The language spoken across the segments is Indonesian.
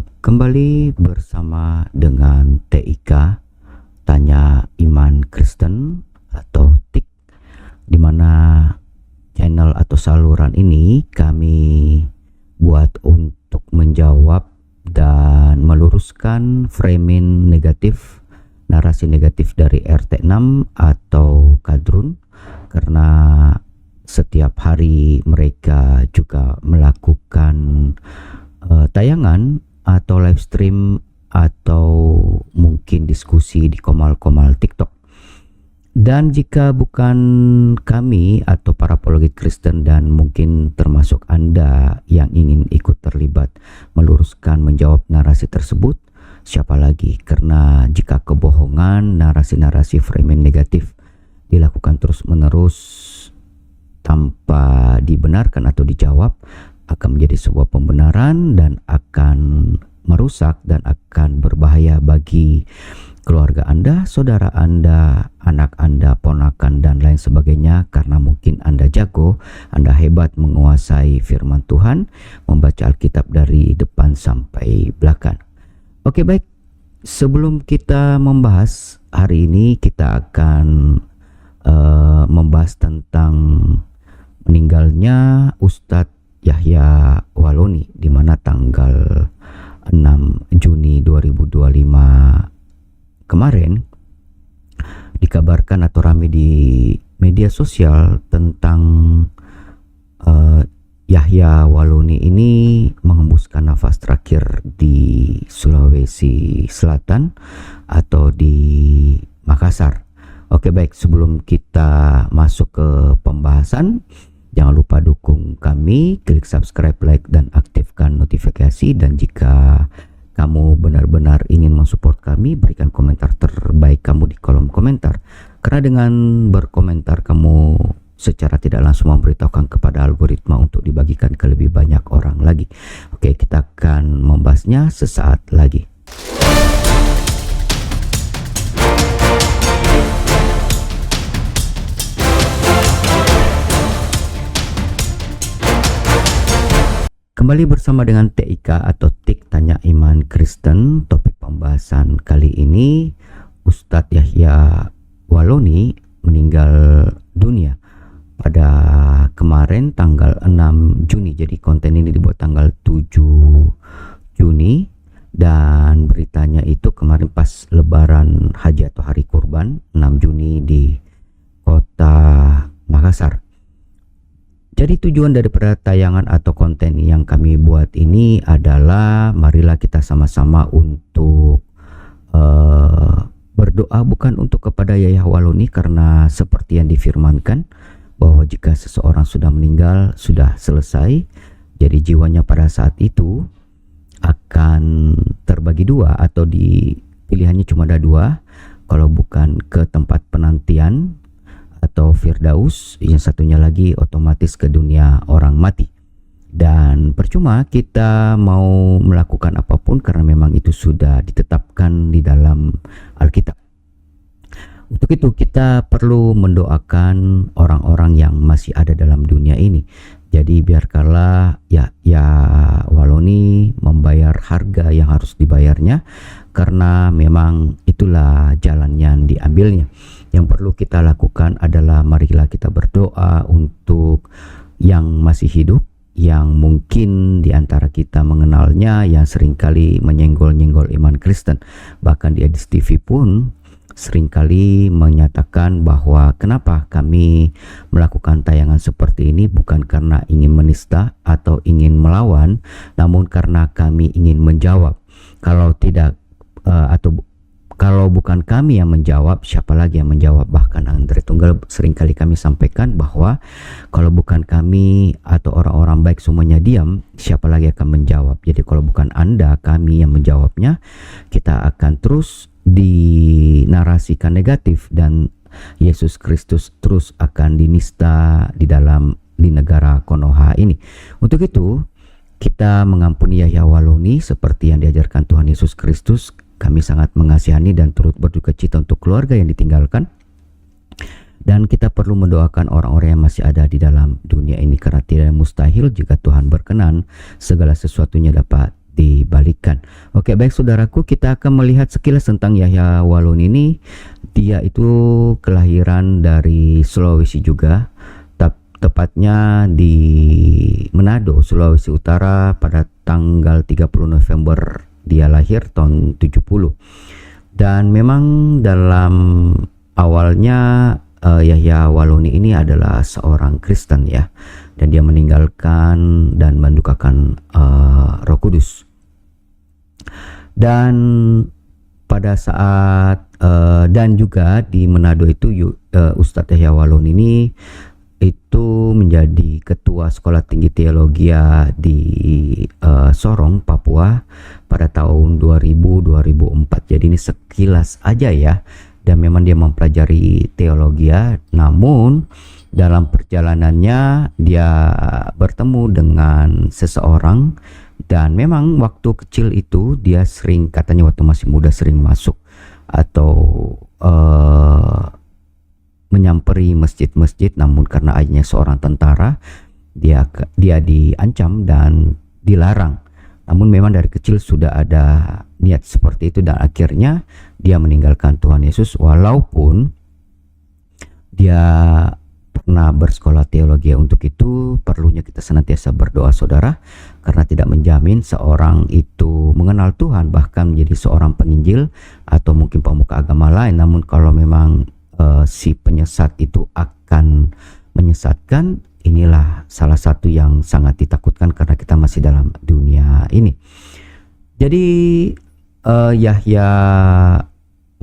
Kembali bersama dengan TIK, Tanya Iman Kristen atau TIK, di mana channel atau saluran ini kami buat untuk menjawab dan meluruskan framing negatif, narasi negatif dari RT6 atau Kadrun, karena setiap hari mereka juga melakukan tayangan atau live stream atau mungkin diskusi di komal-komal TikTok. Dan jika bukan kami atau para apologet Kristen dan mungkin termasuk Anda yang ingin ikut terlibat meluruskan menjawab narasi tersebut, siapa lagi? Karena jika kebohongan, narasi-narasi framing negatif dilakukan terus-menerus tanpa dibenarkan atau dijawab, akan menjadi sebuah pembenaran dan akan merusak dan akan berbahaya bagi keluarga Anda, saudara Anda, anak Anda, ponakan dan lain sebagainya, karena mungkin Anda jago, Anda hebat menguasai firman Tuhan, membaca Alkitab dari depan sampai belakang. Oke, baik. Sebelum kita membahas hari ini, kita akan membahas tentang meninggalnya Ustadz Yahya Waloni, di mana tanggal 6 Juni 2025 kemarin dikabarkan atau ramai di media sosial tentang Yahya Waloni ini menghembuskan nafas terakhir di Sulawesi Selatan atau di Makassar. Oke, baik, sebelum kita masuk ke pembahasan, jangan lupa dukung kami, klik subscribe, like, dan aktifkan notifikasi. Dan jika kamu benar-benar ingin mensupport kami, berikan komentar terbaik kamu di kolom komentar. Karena dengan berkomentar, kamu secara tidak langsung memberitahukan kepada algoritma untuk dibagikan ke lebih banyak orang lagi. Oke, kita akan membahasnya sesaat lagi. Kembali bersama dengan TIK atau TIK Tanya Iman Kristen. Topik pembahasan kali ini, Ustadz Yahya Waloni meninggal dunia pada kemarin tanggal 6 Juni. Jadi konten ini dibuat tanggal 7 Juni dan beritanya itu kemarin pas lebaran haji atau hari kurban 6 Juni di kota Makassar. Jadi tujuan daripada tayangan atau konten yang kami buat ini adalah marilah kita sama-sama untuk berdoa bukan untuk kepada Yahya Waloni, karena seperti yang difirmankan bahwa jika seseorang sudah meninggal sudah selesai. Jadi jiwanya pada saat itu akan terbagi dua atau pilihannya cuma ada dua, kalau bukan ke tempat penantian atau Firdaus, yang satunya lagi otomatis ke dunia orang mati. Dan percuma kita mau melakukan apapun karena memang itu sudah ditetapkan di dalam Alkitab. Untuk itu kita perlu mendoakan orang-orang yang masih ada dalam dunia ini. Jadi biarkanlah ya Waloni membayar harga yang harus dibayarnya, karena memang itulah jalan yang diambilnya. Yang perlu kita lakukan adalah marilah kita berdoa untuk yang masih hidup, yang mungkin di antara kita mengenalnya, yang seringkali menyenggol-nyenggol iman Kristen. Bahkan di Edis TV pun seringkali menyatakan bahwa kenapa kami melakukan tayangan seperti ini bukan karena ingin menista atau ingin melawan, namun karena kami ingin menjawab. Kalau bukan kami yang menjawab, siapa lagi yang menjawab? Bahkan Andre Tunggal seringkali kami sampaikan bahwa kalau bukan kami atau orang-orang baik semuanya diam, siapa lagi akan menjawab? Jadi kalau bukan Anda, kami yang menjawabnya, kita akan terus dinarasikan negatif dan Yesus Kristus terus akan dinista di negara Konoha ini. Untuk itu kita mengampuni Yahya Waloni seperti yang diajarkan Tuhan Yesus Kristus. Kami sangat mengasihani dan turut berduka cita untuk keluarga yang ditinggalkan. Dan kita perlu mendoakan orang-orang yang masih ada di dalam dunia ini, karena tidak mustahil jika Tuhan berkenan segala sesuatunya dapat dibalikkan. Oke, baik saudaraku, kita akan melihat sekilas tentang Yahya Walon ini. Dia itu kelahiran dari Sulawesi juga, tepatnya di Manado, Sulawesi Utara pada tanggal 30 November dia lahir tahun 70. Dan memang dalam awalnya Yahya Waloni ini adalah seorang Kristen ya, dan dia meninggalkan dan mendukakan Roh Kudus. Dan pada saat dan juga di Manado itu Ustadz Yahya Walon ini itu menjadi ketua Sekolah Tinggi Teologi di Sorong, Papua pada tahun 2000-2004. Jadi ini sekilas aja ya. Dan memang dia mempelajari teologi, namun dalam perjalanannya dia bertemu dengan seseorang, dan memang waktu kecil itu dia sering, katanya waktu masih muda sering masuk atau menyamperi masjid-masjid, namun karena ayahnya seorang tentara, dia diancam dan dilarang. Namun memang dari kecil sudah ada niat seperti itu, dan akhirnya dia meninggalkan Tuhan Yesus, walaupun dia pernah bersekolah teologi. Untuk itu perlunya kita senantiasa berdoa saudara, karena tidak menjamin seorang itu mengenal Tuhan, bahkan menjadi seorang penginjil atau mungkin pemuka agama lain. Namun kalau memang si penyesat itu akan menyesatkan, inilah salah satu yang sangat ditakutkan karena kita masih dalam dunia ini. Jadi Yahya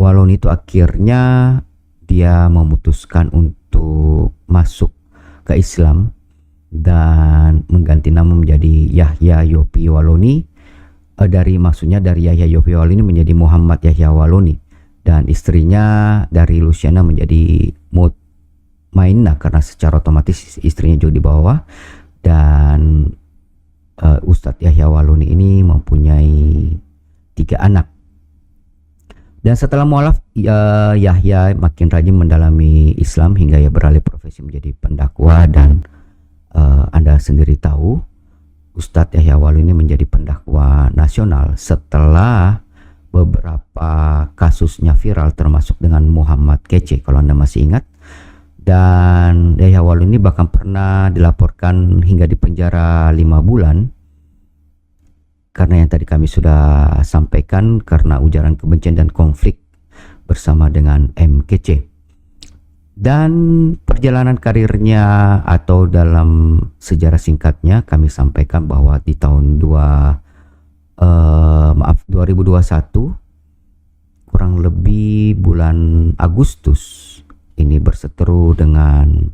Walon itu akhirnya dia memutuskan untuk masuk ke Islam dan mengganti nama menjadi Yahya Yopi Waloni. Maksudnya dari Yahya Yopi Waloni menjadi Muhammad Yahya Waloni, dan istrinya dari Luciana menjadi Mutmainah karena secara otomatis istrinya juga di bawah. Dan Ustadz Yahya Waloni ini mempunyai 3 anak. Dan setelah mualaf, Yahya makin rajin mendalami Islam hingga ia beralih profesi menjadi pendakwa. Dan Anda sendiri tahu, Ustadz Yahya Waloni ini menjadi pendakwa nasional setelah beberapa kasusnya viral, termasuk dengan Muhammad Kece kalau Anda masih ingat. Dan Yahya Waloni ini bahkan pernah dilaporkan hingga di penjara 5 bulan karena yang tadi kami sudah sampaikan, karena ujaran kebencian dan konflik bersama dengan MKC. Dan perjalanan karirnya atau dalam sejarah singkatnya kami sampaikan bahwa di tahun 2021 kurang lebih bulan Agustus ini berseteru dengan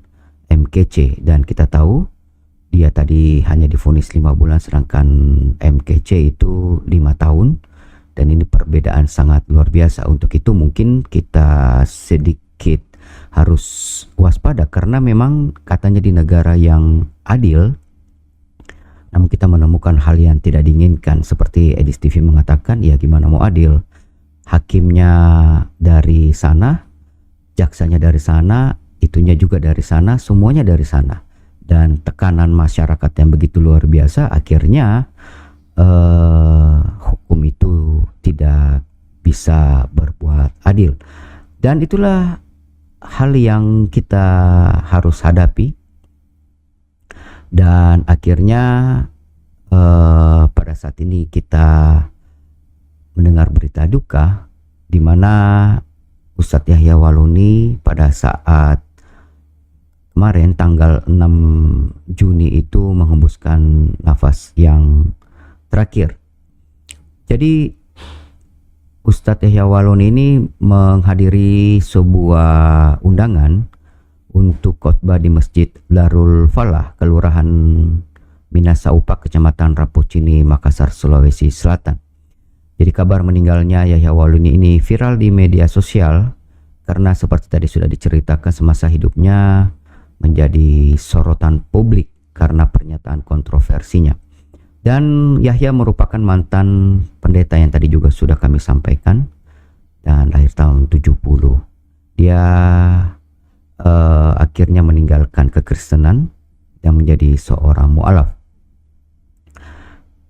MKC, dan kita tahu dia tadi hanya divonis 5 bulan sedangkan MKC itu 5 tahun, dan ini perbedaan sangat luar biasa. Untuk itu mungkin kita sedikit harus waspada karena memang katanya di negara yang adil, namun kita menemukan hal yang tidak diinginkan. Seperti Edis TV mengatakan, ya gimana mau adil, hakimnya dari sana, jaksanya dari sana, itunya juga dari sana, semuanya dari sana. Dan tekanan masyarakat yang begitu luar biasa, akhirnya hukum itu tidak bisa berbuat adil. Dan itulah hal yang kita harus hadapi. Dan akhirnya pada saat ini kita mendengar berita duka di mana Ustadz Yahya Waloni pada saat kemarin tanggal 6 Juni itu menghembuskan nafas yang terakhir. Jadi Ustadz Yahya Waloni ini menghadiri sebuah undangan untuk khotbah di Masjid Darul Falah, Kelurahan Minasaupak, Kecamatan Rapocini, Makassar, Sulawesi Selatan. Jadi kabar meninggalnya Yahya Waloni ini viral di media sosial karena seperti tadi sudah diceritakan, semasa hidupnya menjadi sorotan publik karena pernyataan kontroversinya. Dan Yahya merupakan mantan pendeta yang tadi juga sudah kami sampaikan, dan lahir tahun 70. Dia akhirnya meninggalkan kekristenan dan menjadi seorang mu'alaf.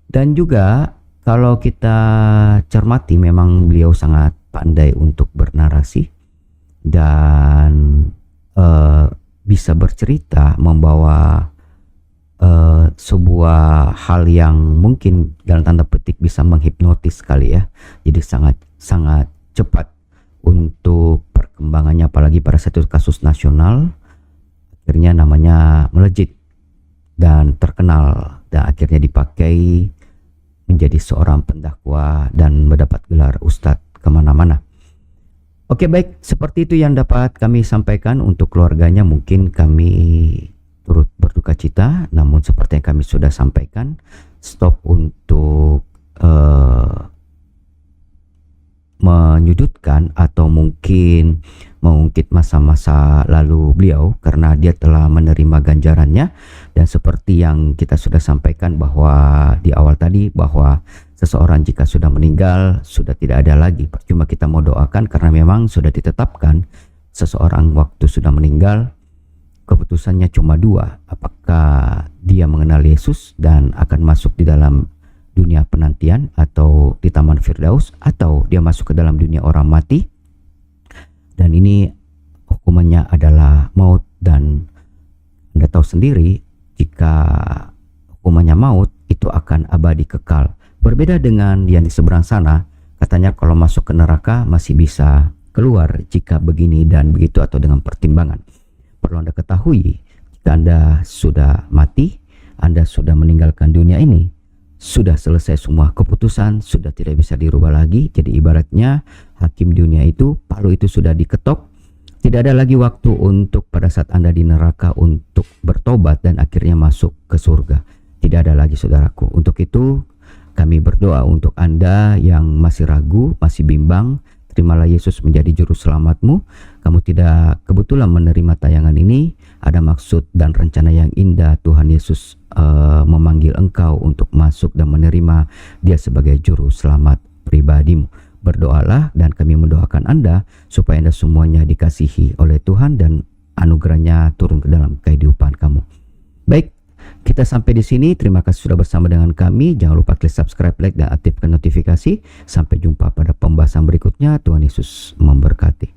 Dan juga Kalau kita cermati memang beliau sangat pandai untuk bernarasi dan bisa bercerita membawa sebuah hal yang mungkin dalam tanda petik bisa menghipnotis kali ya. Jadi sangat cepat untuk perkembangannya, apalagi pada satu kasus nasional akhirnya namanya melejit dan terkenal dan akhirnya dipakai menjadi seorang pendakwa dan mendapat gelar ustadz kemana-mana. Oke, baik, seperti itu yang dapat kami sampaikan. Untuk keluarganya mungkin kami turut berduka cita, namun seperti yang kami sudah sampaikan, stop untuk menyudutkan atau mungkin mengungkit masa-masa lalu beliau, karena dia telah menerima ganjarannya. Dan seperti yang kita sudah sampaikan bahwa di awal tadi, bahwa seseorang jika sudah meninggal sudah tidak ada lagi, cuma kita mau doakan, karena memang sudah ditetapkan seseorang waktu sudah meninggal keputusannya cuma dua, apakah dia mengenal Yesus dan akan masuk di dalam dunia penantian atau di Taman Firdaus, atau dia masuk ke dalam dunia orang mati, dan ini hukumannya adalah maut. Dan Anda tahu sendiri, jika hukumannya maut itu akan abadi kekal. Berbeda dengan yang di seberang sana, katanya kalau masuk ke neraka masih bisa keluar jika begini dan begitu atau dengan pertimbangan. Perlu Anda ketahui, jika Anda sudah mati, Anda sudah meninggalkan dunia ini, sudah selesai semua keputusan, sudah tidak bisa dirubah lagi. Jadi ibaratnya hakim dunia itu, palu itu sudah diketok. Tidak ada lagi waktu untuk pada saat Anda di neraka untuk bertobat dan akhirnya masuk ke surga. Tidak ada lagi, saudaraku. Untuk itu kami berdoa untuk Anda yang masih ragu, masih bimbang. Terimalah Yesus menjadi juru selamatmu. Kamu tidak kebetulan menerima tayangan ini, ada maksud dan rencana yang indah. Tuhan Yesus memanggil engkau untuk masuk dan menerima Dia sebagai juru selamat pribadimu. Berdoalah dan kami mendoakan Anda supaya Anda semuanya dikasihi oleh Tuhan dan anugerahnya turun ke dalam kehidupan kamu. Baik, kita sampai di sini. Terima kasih sudah bersama dengan kami. Jangan lupa klik subscribe, like, dan aktifkan notifikasi. Sampai jumpa pada pembahasan berikutnya. Tuhan Yesus memberkati.